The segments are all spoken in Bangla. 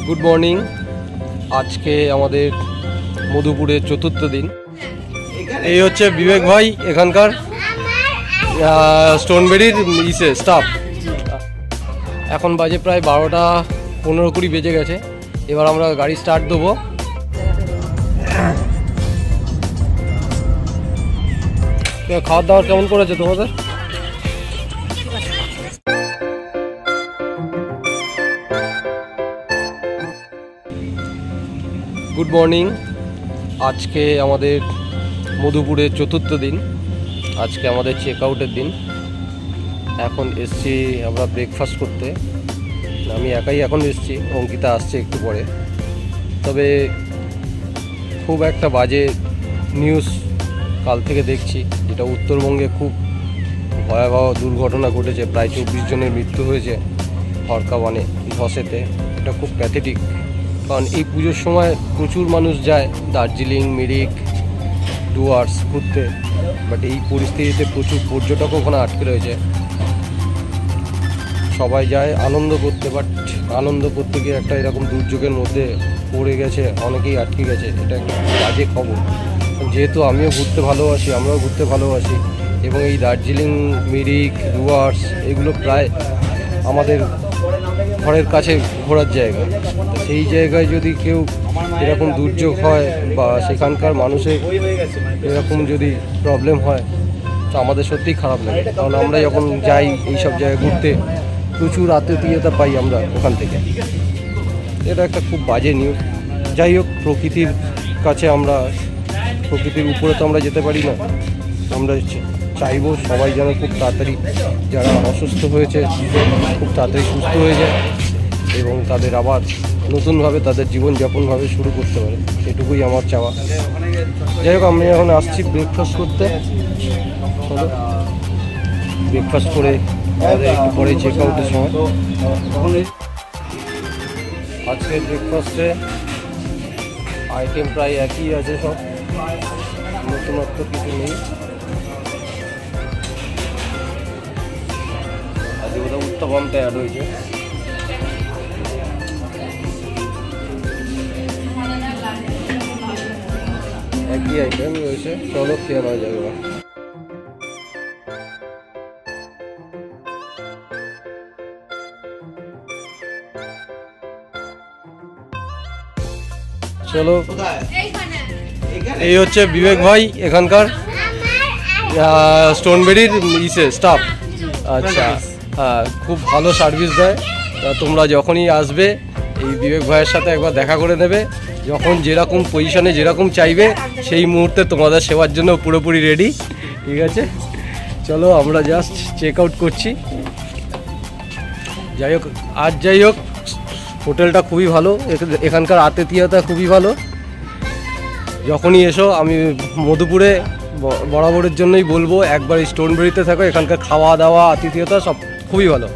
Good morning. আজকে আমাদের মধুপুরের চতুর্থ দিন। এই হচ্ছে বিবেক ভাই এখানকার স্টোনবেরির স্টাফ। এখন বাজে প্রায় 12টা 15-20 বেজে গেছে। এবার আমরা গাড়ি স্টার্ট দেবো। খাওয়া দাওয়া কেমন করেছে তোমাদের? Good morning. আজকে আমাদের মধুপুরের চতুর্থ দিন। আজকে আমাদের চেক আউটের দিন। এখন এসছি আমরা ব্রেকফাস্ট করতে। আমি একাই এখন এসছি, অঙ্কিতা আসছে একটু পরে। তবে খুব একটা বাজে নিউজ কাল থেকে দেখছি, যেটা উত্তরবঙ্গে খুব ভয়াবহ দুর্ঘটনা ঘটেছে। প্রায় 24 জনের মৃত্যু হয়েছে হরকাবানে, ধসেতে। এটা খুব প্যাথেটিক, কারণ এই পুজোর সময় প্রচুর মানুষ যায় দার্জিলিং, মিরিক, ডুয়ার্স ঘুরতে। বাট এই পরিস্থিতিতে প্রচুর পর্যটক ওখানে আটকে রয়েছে। সবাই যায় আনন্দ করতে, বাট আনন্দ করতে গিয়ে একটা এরকম দুর্যোগের মধ্যে পড়ে গেছে, অনেকেই আটকে গেছে। এটা একটা বাজে খবর। যেহেতু আমিও ঘুরতে ভালোবাসি, আমরাও ঘুরতে ভালোবাসি, এবং এই দার্জিলিং, মিরিক, ডুয়ার্স এগুলো প্রায় আমাদের ঘরের কাছে ঘোরার জায়গা। সেই জায়গায় যদি কেউ এরকম দুর্যোগ হয় বা সেখানকার মানুষের এরকম যদি প্রবলেম হয়, তো আমাদের সত্যিই খারাপ লাগে। কারণ আমরা যখন যাই এইসব জায়গায় ঘুরতে, প্রচুর আতিথেয়তা পাই আমরা ওখান থেকে। এটা একটা খুব বাজে নিউজ। যাই হোক, প্রকৃতির কাছে আমরা, প্রকৃতির উপরে তো আমরা যেতে পারি না। আমরা চাইবো সবাই যেন খুব তাড়াতাড়ি, যারা অসুস্থ হয়েছে খুব তাড়াতাড়ি সুস্থ হয়ে যায় এবং তাদের আবার নতুনভাবে তাদের জীবনযাপনভাবে শুরু করতে পারে। এটুকুই আমার চাওয়া। যাই হোক, আমি এখন আসছি ব্রেকফাস্ট করতে। চলো ব্রেকফাস্ট করে আমাদের একটু পরে চেক আউটের সময়। আজকে ব্রেকফাস্টে আইটেম প্রায় একই আছে, সব নতুনত্ব কিছু নেই। আজকে কোথাও উত্তপমটা অ্যাড হয়েছে। একই আইটেম রয়েছে। চলো খেয়ে নেওয়া যাবে। চলো, এই হচ্ছে বিবেক ভাই এখানকার স্টোনবেরির স্টাফ। আচ্ছা, হ্যাঁ, খুব ভালো সার্ভিস দেয়। তোমরা যখনই আসবে এই বিবেক ভাইয়ের সাথে একবার দেখা করে নেবে। যখন যেরকম পজিশনে যেরকম চাইবে সেই মুহূর্তে তোমাদের সেবার জন্য পুরোপুরি রেডি। ঠিক আছে, চলো আমরা জাস্ট চেক আউট করছি। যাই হোক, হোটেলটা খুবই ভালো, এখানকার আতিথেয়তা খুবই ভালো। যখনই এসো, আমি মধুপুরে বরাবরের জন্যই বলবো একবার স্টোনবেরিতে থাকো। এখানকার খাওয়া দাওয়া, আতিথেয়তা সব খুবই ভালো।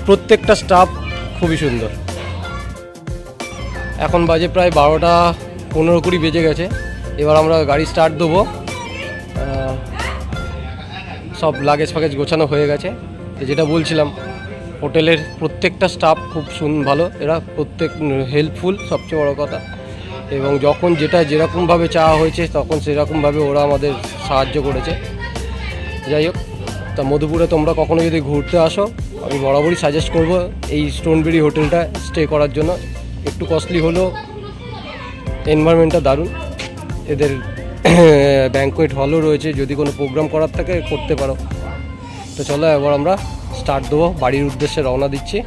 প্রত্যেকটা স্টাফ খুবই সুন্দর। এখন বাজে প্রায় 12টা 15-20 বেজে গেছে। এবার আমরা গাড়ি স্টার্ট দেবো। সব লাগেজ ফাগেজ গোছানো হয়ে গেছে। যেটা বলছিলাম, হোটেলের প্রত্যেকটা স্টাফ খুব ভালো। এরা প্রত্যেক হেল্পফুল, সবচেয়ে বড় কথা। এবং যখন যেটা যেরকমভাবে চাওয়া হয়েছে তখন সেরকমভাবে ওরা আমাদের সাহায্য করেছে। যাই হোক, তা মধুপুরে তোমরা কখনো যদি ঘুরতে আসো, আমি বরাবরই সাজেস্ট করব এই স্টোনবেরি হোটেলটা স্টে করার জন্য। একটু কস্টলি হলেও এনভায়রনমেন্টটা দারুণ। এদের ব্যাঙ্কোয়েট হলও রয়েছে, যদি কোনো প্রোগ্রাম করার থাকে করতে পারো। তো চলো এবার আমরা স্টার্ট দেবো, বাড়ির উদ্দেশ্যে রওনা দিচ্ছি।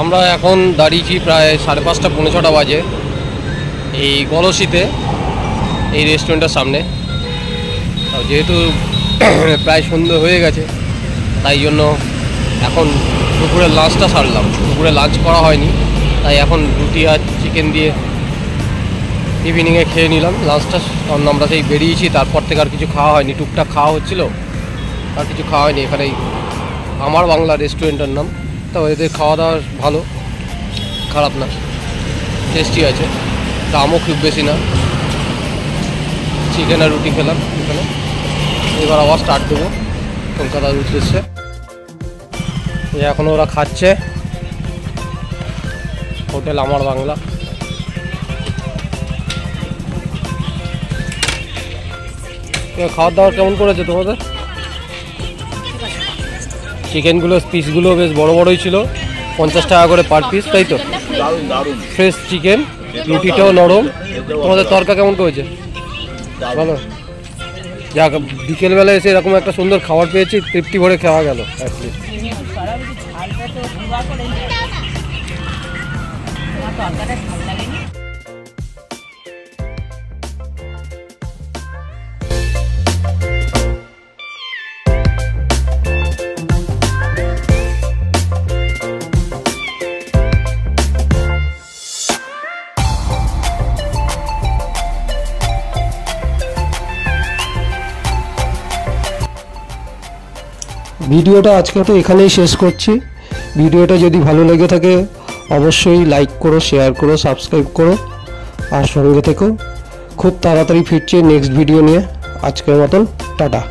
আমরা এখন দাঁড়িয়েছি প্রায় 5:30 পৌনে 6টা বাজে এই গলসিতে, এই রেস্টুরেন্টের সামনে। যেহেতু প্রায় সন্ধ্যে হয়ে গেছে, তাই জন্য এখন দুপুরের লাঞ্চটা সারলাম। দুপুরে লাঞ্চ করা হয়নি, তাই এখন রুটি আর চিকেন দিয়ে ইভিনিংয়ে খেয়ে নিলাম লাঞ্চটা, কারণ আমরা সেই বেরিয়েছি, তারপর থেকে আর কিছু খাওয়া হয়নি, টুকটাক খাওয়া হচ্ছিলো, আর কিছু খাওয়া হয়নি। এখানেই আমার বাংলা রেস্টুরেন্টের নাম, তো এদের খাওয়া দাওয়া ভালো, খারাপ না, টেস্টি আছে, দামও খুব বেশি না। চিকেন আর রুটি খেলাম এখানে, এবার আবার স্টার্ট দেবো কলকাতার উদ্দেশ্যে। এখনও ওরা খাচ্ছে, হোটেল আমার বাংলা। খাওয়ার দাওয়ার কেমন করেছে তোমাদের? চিকেনগুলো পিসগুলো বেশ বড় বড়ই ছিল, 50 টাকা করে পার পিস, তাই তো? ফ্রেশ চিকেন, রুটিটাও নরম। তোমাদের তরকা কেমন করেছে? ভালো। যাক, বিকেলবেলা এসে এরকম একটা সুন্দর খাবার পেয়েছি, তৃপ্তি ভরে খাওয়া গেল অ্যাটলিস্ট। ভিডিওটা আজকে তো এখানেই শেষ করছি। ভিডিওটা যদি ভালো লেগে থাকে অবশ্যই লাইক করো, শেয়ার করো, সাবস্ক্রাইব করো, আর সঙ্গে থেকো। খুব তাড়াতাড়ি ফিরছি নেক্সট ভিডিও নিয়ে। আজকের মতন টাটা।